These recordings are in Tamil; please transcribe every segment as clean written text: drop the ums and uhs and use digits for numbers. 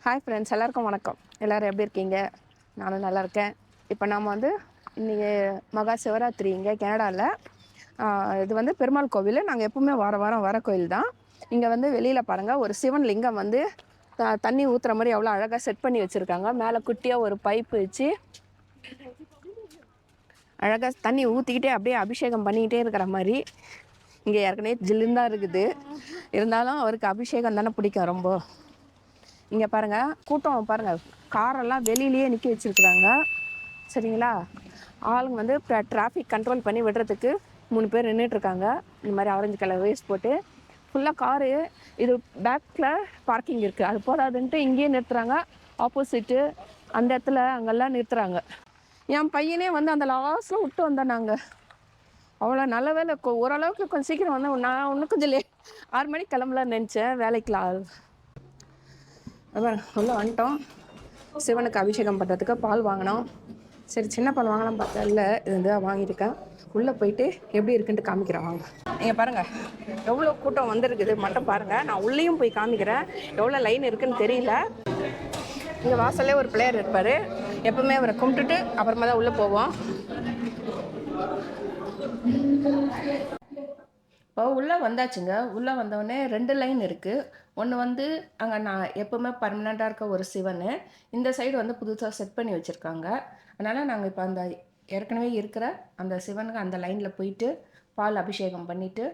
ஹாய் ஃப்ரெண்ட்ஸ், எல்லாருக்கும் வணக்கம். எல்லோரும் எப்படி இருக்கீங்க? நானும் நல்லா இருக்கேன். இப்போ நாம் இன்றைக்கி மகா சிவராத்திரி இங்கே கனடாவில் இது பெருமாள் கோவில். நாங்கள் எப்பவுமே வாரம் வர கோயில் தான். இங்கே வெளியில் பாருங்கள், ஒரு சிவன் லிங்கம் தண்ணி ஊற்றுற மாதிரி எவ்வளோ அழகாக செட் பண்ணி வச்சுருக்காங்க. மேலே குட்டியாக ஒரு பைப்பு வச்சு அழகாக தண்ணி ஊற்றிக்கிட்டே அப்படியே அபிஷேகம் பண்ணிக்கிட்டே இருக்கிற மாதிரி. இங்கே ஏற்கனவே ஜில்லுன்னு தான் இருக்குது, இருந்தாலும் அவருக்கு அபிஷேகம் தானே பிடிக்கும் ரொம்ப. இங்கே பாருங்கள், கூட்டம் பாருங்கள், காரெல்லாம் வெளியிலேயே நிற்க வச்சுருக்குறாங்க. சரிங்களா? ஆளுங்க டிராஃபிக் கண்ட்ரோல் பண்ணி விடுறதுக்கு 3 பேர் நின்றுட்டுருக்காங்க. இந்த மாதிரி ஆரஞ்சு கலர் வேஸ்ட் போட்டு ஃபுல்லாக காரு. இது பேக்கில் பார்க்கிங் இருக்குது, அது போதாதுன்ட்டு இங்கேயே நிறுத்துகிறாங்க. ஆப்போசிட்டு அந்த இடத்துல அங்கெல்லாம் நிறுத்துகிறாங்க. என் பையனே அந்த லாஸ்ட்டில் விட்டு வந்தேன். நாங்கள் அவ்வளோ நல்ல வேலை, ஓரளவுக்கு கொஞ்சம் சீக்கிரம் நான் இன்னும் கொஞ்சம் 6 மணிக்கு கிளம்பலான்னு நினச்சேன் வேலைக்கெலாம். உள்ளே வந்துட்டோம். சிவனுக்கு அபிஷேகம் பண்ணுறதுக்கு பால் வாங்கினோம். சரி, சின்ன பால் வாங்கலாம் பார்த்தா இல்லை, இது வாங்கியிருக்கேன். உள்ளே போயிட்டு எப்படி இருக்குன்ட்டு காமிக்கிறேன் வாங்க. நீங்கள் பாருங்கள் எவ்வளோ கூட்டம் வந்துருக்குது மட்டும் பாருங்கள். நான் உள்ளேயும் போய் காமிக்கிறேன். எவ்வளோ லைன் இருக்குதுன்னு தெரியல. இங்கே வாசல்லே ஒரு பிள்ளையர் இருப்பார். எப்பவுமே அவரை கும்பிட்டுட்டு அப்புறமா தான் உள்ளே போவோம். இப்போ உள்ளே வந்தாச்சுங்க. உள்ளே வந்தோடனே 2 லைன் இருக்குது. ஒன்று அங்கே நான் எப்போவுமே பர்மனெண்ட்டாக இருக்க ஒரு சிவன், இந்த சைடு புதுசாக செட் பண்ணி வச்சுருக்காங்க. அதனால் நாங்கள் இப்போ அந்த ஏற்கனவே இருக்கிற அந்த சிவனுக்கு அந்த லைனில் போயிட்டு பால் அபிஷேகம் பண்ணிவிட்டு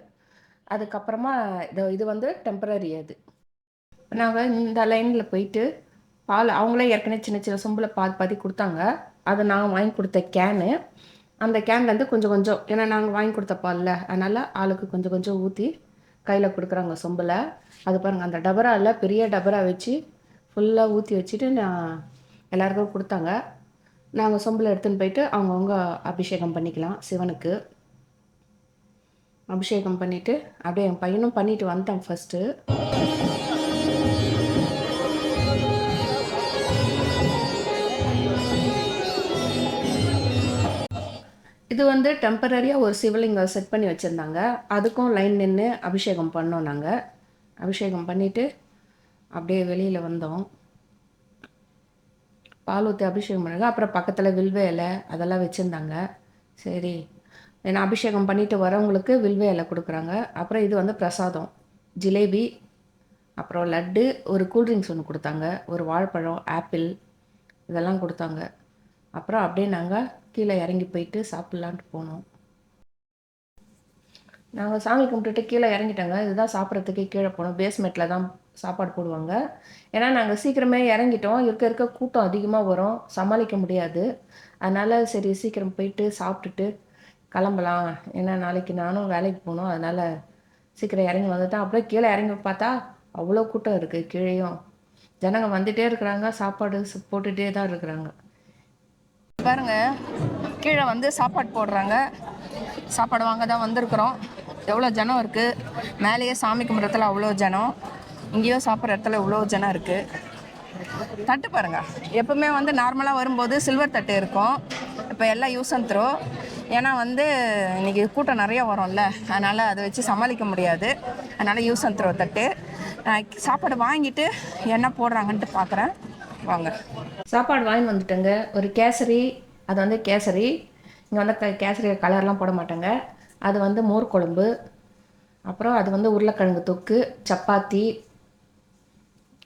அதுக்கப்புறமா இது டெம்பரரி. அது நாங்கள் இந்த லைனில் போயிட்டு பால் அவங்களே ஏற்கனவே சின்ன சின்ன சொம்பில் பாதி கொடுத்தாங்க. அதை நான் வாங்கி கொடுத்த கேனு. அந்த கேன்லேருந்து கொஞ்சம் கொஞ்சம், ஏன்னா நாங்கள் வாங்கி கொடுத்த பாலில், அதனால் ஆளுக்கு கொஞ்சம் கொஞ்சம் ஊற்றி கையில் கொடுக்குறாங்க சொம்பில். அது பாருங்கள், அந்த டபராவில் பெரிய டபரா வச்சு ஃபுல்லாக ஊற்றி வச்சுட்டு நான் எல்லாருக்கும் கொடுத்தாங்க. நாங்கள் சொம்பில் எடுத்துன்னு போயிட்டு அவங்கவுங்க அபிஷேகம் பண்ணிக்கலாம் சிவனுக்கு. அபிஷேகம் பண்ணிவிட்டு அப்படியே என் பையனும் பண்ணிட்டு வந்துட்டான் ஃபஸ்ட்டு. இது டெம்பரரியாக ஒரு சிவலிங்கம் செட் பண்ணி வச்சுருந்தாங்க. அதுக்கும் லைன் நின்று அபிஷேகம் பண்ணோம். நாங்கள் அபிஷேகம் பண்ணிவிட்டு அப்படியே வெளியில் வந்தோம். பால் ஊற்றி அபிஷேகம் பண்ணுங்க. அப்புறம் பக்கத்தில் வில்வ இலை அதெல்லாம் வச்சுருந்தாங்க. சரி, ஏன்னா அபிஷேகம் பண்ணிவிட்டு வரவங்களுக்கு வில்வ இலை கொடுக்குறாங்க. அப்புறம் இது பிரசாதம், ஜிலேபி, அப்புறம் லட்டு, ஒரு கூல்ட்ரிங்க்ஸ் ஒன்று கொடுத்தாங்க, ஒரு வாழைப்பழம், ஆப்பிள் இதெல்லாம் கொடுத்தாங்க. அப்புறம் அப்படியே நாங்கள் கீழே இறங்கி போயிட்டு சாப்பிட்லான்ட்டு போனோம். நாங்கள் சாமி கும்பிட்டுட்டு கீழே இறங்கிட்டோங்க. இதுதான் சாப்பிட்றதுக்கு கீழே போனோம். பேஸ்மெண்ட்டில் தான் சாப்பாடு போடுவாங்க. ஏன்னா நாங்கள் சீக்கிரமே இறங்கிட்டோம். இருக்க கூட்டம் அதிகமாக வரும், சமாளிக்க முடியாது. அதனால் சரி சீக்கிரம் போயிட்டு சாப்பிட்டுட்டு கிளம்பலாம். ஏன்னா நாளைக்கு நானும் வேலைக்கு போகணும். அதனால் சீக்கிரம் இறங்கி வந்துட்டேன். அப்படியே கீழே இறங்கி பார்த்தா அவ்வளோ கூட்டம் இருக்குது. கீழேயும் ஜனங்க வந்துகிட்டே இருக்கிறாங்க, சாப்பாடு போட்டுகிட்டே தான் இருக்கிறாங்க. பாருங்க, கீழே சாப்பாடு போடுறாங்க. சாப்பாடு வாங்க தான் வந்திருக்கிறோம். எவ்வளோ ஜனம் இருக்குது. மேலேயே சாமி கும்பிட்றதுல அவ்வளோ ஜனம், இங்கேயும் சாப்பிட்ற இடத்துல இவ்வளோ ஜனம் இருக்குது. தட்டு பாருங்கள், எப்பவுமே நார்மலாக வரும்போது சில்வர் தட்டு இருக்கும். இப்போ எல்லாம் யூஸ் அண்ட் த்ரோ. ஏன்னா இன்றைக்கி கூட்டம் நிறைய வரும்ல, அதனால் அதை வச்சு சமாளிக்க முடியாது. அதனால் யூஸ் அண்ட் த்ரோ தட்டு. சாப்பாடு வாங்கிட்டு என்ன போடுறாங்கன்ட்டு பார்க்குறேன் வாங்க. சாப்பாடு வாங்கி வந்துட்டேங்க. ஒரு கேசரி, அது கேசரி. இங்கே கேசரி கலர்லாம் போட மாட்டாங்க. அது மோர் குழம்பு. அப்புறம் அது உருளைக்கிழங்கு தொக்கு, சப்பாத்தி.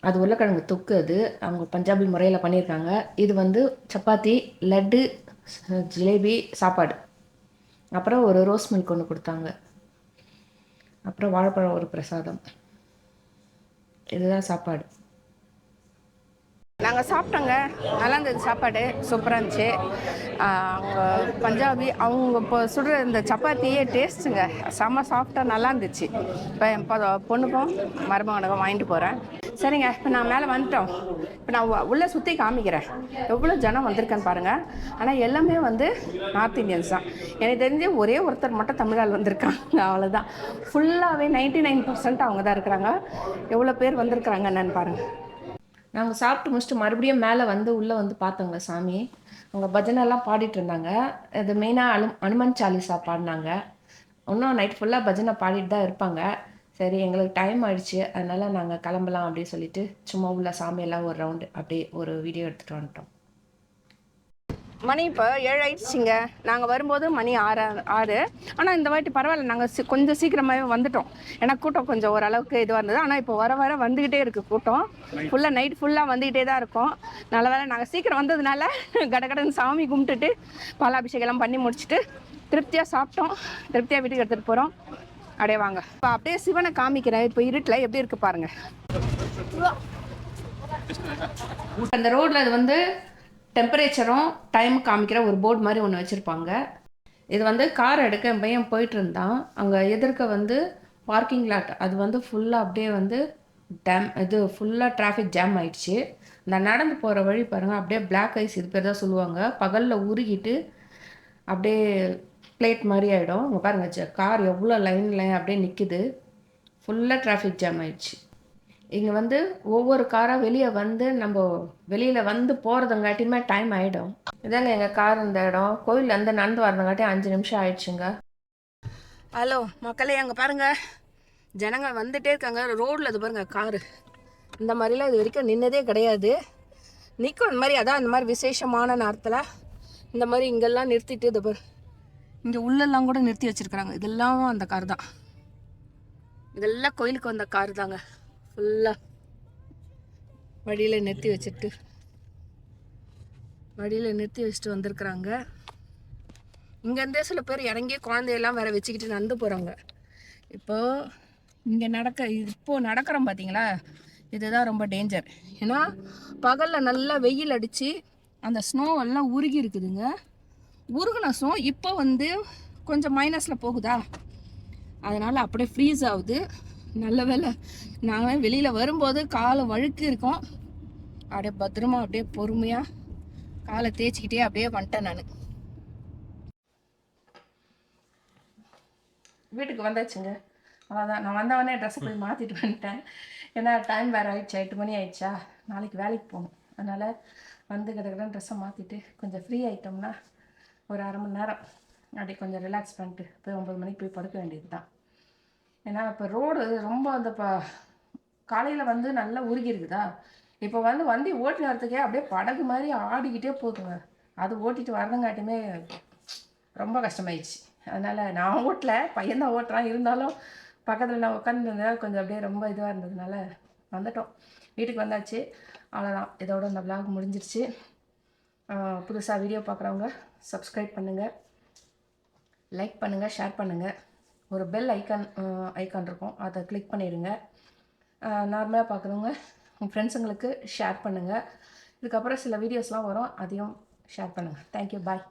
அது உருளைக்கிழங்கு தொக்கு, அது அவங்க பஞ்சாபி முறையில் பண்ணியிருக்காங்க. இது சப்பாத்தி, லட்டு, ஜிலேபி, சாப்பாடு. அப்புறம் ஒரு ரோஸ் மில்க் ஒன்று கொடுத்தாங்க. அப்புறம் வாழைப்பழம் ஒரு பிரசாதம். இதுதான் சாப்பாடு. நாங்கள் சாப்பிட்டோங்க. நல்லா இருந்தது சாப்பாடு, சூப்பராக இருந்துச்சு. அவங்க பஞ்சாபி அவங்க இப்போ சுடுற இந்த சப்பாத்தியே டேஸ்ட்டுங்க, செம்ம சாஃப்டாக நல்லா இருந்துச்சு. இப்போ என் பொண்ணுக்கும் மருமகனுக்கும் வாங்கிட்டு போகிறேன். சரிங்க, இப்போ நான் மேலே வந்துட்டோம். இப்போ நான் உள்ளே சுற்றி காமிக்கிறேன் எவ்வளோ ஜனம் வந்திருக்கேன்னு பாருங்கள். ஆனால் எல்லாமே நார்த் இந்தியன்ஸ் தான். எனக்கு தெரிஞ்சு ஒரே ஒருத்தர் மட்டும் தமிழால் வந்திருக்காங்க, அவ்வளோதான். ஃபுல்லாகவே 99% அவங்க தான் இருக்கிறாங்க. எவ்வளோ பேர் வந்திருக்கிறாங்க என்னன்னு பாருங்கள். நாங்கள் சாப்பிட்டு முடிச்சுட்டு மறுபடியும் மேலே உள்ளே பார்த்தோங்க சாமி. அவங்க பஜனைலாம் பாடிட்டு இருந்தாங்க. இது மெயினாக அனுமன் சாலிசா பாடினாங்க. இன்னும் நைட் ஃபுல்லாக பஜனை பாடிட்டு தான் இருப்பாங்க. சரி எங்களுக்கு டைம் ஆயிடுச்சு, அதனால நாங்கள் கிளம்பலாம் அப்படின்னு சொல்லிட்டு சும்மா உள்ள சாமியெல்லாம் ஒரு ரவுண்டு அப்படியே ஒரு வீடியோ எடுத்துகிட்டு வந்துட்டோம். மணி இப்போ 7 ஆயிடுச்சுங்க. நாங்கள் வரும்போது மணி 6. ஆனால் இந்த வாட்டி பரவாயில்ல, நாங்கள் கொஞ்சம் சீக்கிரமாகவே வந்துட்டோம். ஏன்னா கூட்டம் கொஞ்சம் ஓரளவுக்கு இதுவாக இருந்தது. ஆனால் இப்போ வர வர வந்துக்கிட்டே இருக்குது கூட்டம். ஃபுல்லாக நைட் ஃபுல்லாக வந்துக்கிட்டே தான் இருக்கும். நல்ல வேலை நாங்கள் சீக்கிரம் வந்ததுனால கடகடன்னு சாமி கும்பிட்டுட்டு பாலாபிஷேகம்லாம் பண்ணி முடிச்சுட்டு திருப்தியாக சாப்பிட்டோம். திருப்தியாக வீட்டுக்கு எடுத்துகிட்டு போகிறோம். அப்படியே வாங்க இப்போ அப்படியே சிவனை காமிக்கிறேன். இப்போ இருட்டில் எப்படி இருக்குது பாருங்கள். அந்த ரோட்டில் அது வந்து டெம்பரேச்சரும் டைம் காமிக்கிற ஒரு போர்டு மாதிரி ஒன்று வச்சுருப்பாங்க. இது வந்து கார் எடுக்க என் பையன் போயிட்டு இருந்தான். அங்கே எதிர்க்க வந்து பார்க்கிங் லாட், அது வந்து ஃபுல்லாக அப்படியே வந்து இது ஃபுல்லாக டிராஃபிக் ஜாம் ஆயிடுச்சு. இந்த நடந்து போகிற வழி பாருங்கள், அப்படியே பிளாக் ஐஸ், இது பேர் தான் சொல்லுவாங்க. பகலில் உருகிட்டு அப்படியே பிளேட் மாதிரி ஆகிடும். இங்கே பாருங்கள், கார் எவ்வளோ லைனில் அப்படியே நிற்குது. ஃபுல்லாக டிராஃபிக் ஜாம் ஆயிடுச்சு. இங்கே வந்து ஒவ்வொரு காராக வெளியே வந்து நம்ம வெளியில் வந்து போகிறதுங்காட்டியுமே டைம் ஆகிடும். இதாங்க எங்கள் கார் இந்த இடம். கோயிலேருந்து நடந்து வரதுங்காட்டி 5 நிமிஷம் ஆயிடுச்சுங்க. ஹலோ மக்களே, அங்கே பாருங்கள், ஜனங்க வந்துகிட்டே இருக்காங்க. ரோடில் இது பாருங்கள் காரு. இந்த மாதிரிலாம் இது வரைக்கும் நின்னதே கிடையாது. நிற்கும் இந்த மாதிரி, அதான் இந்த மாதிரி விசேஷமான நேரத்தில் இந்த மாதிரி இங்கெல்லாம் நிறுத்திட்டு இது பாரு, இங்கே உள்ளெல்லாம் கூட நிறுத்தி வச்சுருக்குறாங்க. இதெல்லாம் அந்த கார் தான். இதெல்லாம் கோயிலுக்கு வந்த கார் தாங்க. ஃபுல்லாக வழியில் நிறுத்தி வச்சுட்டு வந்திருக்குறாங்க. இங்கேருந்தே சில பேர் இறங்கி குழந்தையெல்லாம் வேறு வச்சுக்கிட்டு நடந்து போகிறாங்க. இப்போது இங்கே இப்போது நடக்கிறோம் பார்த்தீங்களா, இதுதான் ரொம்ப டேஞ்சர். ஏன்னா பகலில் நல்லா வெயில் அடித்து அந்த ஸ்னோ எல்லாம் உருகி இருக்குதுங்க. உருகின ஸ்னோ இப்போ வந்து கொஞ்சம் மைனஸில் போகுதா, அதனால் அப்படியே ஃப்ரீஸ் ஆகுது. நல்ல வேலை நாங்கள் வெளியில் வரும்போது காலை வழுக்கு இருக்கோம். அப்படியே பத்திரமா அப்படியே பொறுமையாக காலை தேய்ச்சிக்கிட்டே அப்படியே வந்துட்டேன் நான். வீட்டுக்கு வந்தாச்சுங்க. அதான் நான் வந்தவொடனே ட்ரெஸ்ஸை போய் மாற்றிட்டு வந்துட்டேன். ஏன்னா டைம் வேறு ஆயிடுச்சா, 8 மணி ஆயிடுச்சா, நாளைக்கு வேலைக்கு போகணும். அதனால் வந்து கிடக்குறேன் ட்ரெஸ்ஸை மாற்றிட்டு கொஞ்சம் ஃப்ரீ ஆகிட்டோம்னா ஒரு 1/2 மணி நேரம் அப்படி கொஞ்சம் ரிலாக்ஸ் பண்ணிட்டு போய் 9 மணிக்கு போய் படுக்க வேண்டியது தான். ஏன்னா இப்போ ரோடு ரொம்ப அந்த காலையில் வந்து நல்லா உருகி இருக்குதா, இப்போ வந்து வண்டி ஓட்டி வரத்துக்கே அப்படியே படகு மாதிரி ஆடிக்கிட்டே போகுதுங்க. அது ஓட்டிட்டு வரதுங்காட்டியுமே ரொம்ப கஷ்டமாயிடுச்சு. அதனால் நான் ஓட்டல, பையன்தான் ஓட்டுறான். இருந்தாலும் பக்கத்தில் நான் உட்காந்துருந்தேன், கொஞ்சம் அப்படியே ரொம்ப இதுவாக இருந்ததுனால வந்துட்டோம். வீட்டுக்கு வந்தாச்சு. அவ்வளோதான், இதோட இந்த விளாக் முடிஞ்சிருச்சு. புதுசாக வீடியோ பார்க்குறவங்க சப்ஸ்கிரைப் பண்ணுங்கள், லைக் பண்ணுங்கள், ஷேர் பண்ணுங்கள். ஒரு பெல் ஐக்கான் இருக்கும், அதை கிளிக் பண்ணிடுங்க. நார்மலாக பார்க்குறவங்க உங்கள் ஃப்ரெண்ட்ஸுங்களுக்கு ஷேர் பண்ணுங்கள். இதுக்கப்புறம் சில வீடியோஸ்லாம் வரும், அதையும் ஷேர் பண்ணுங்கள். தேங்க்யூ, பாய்.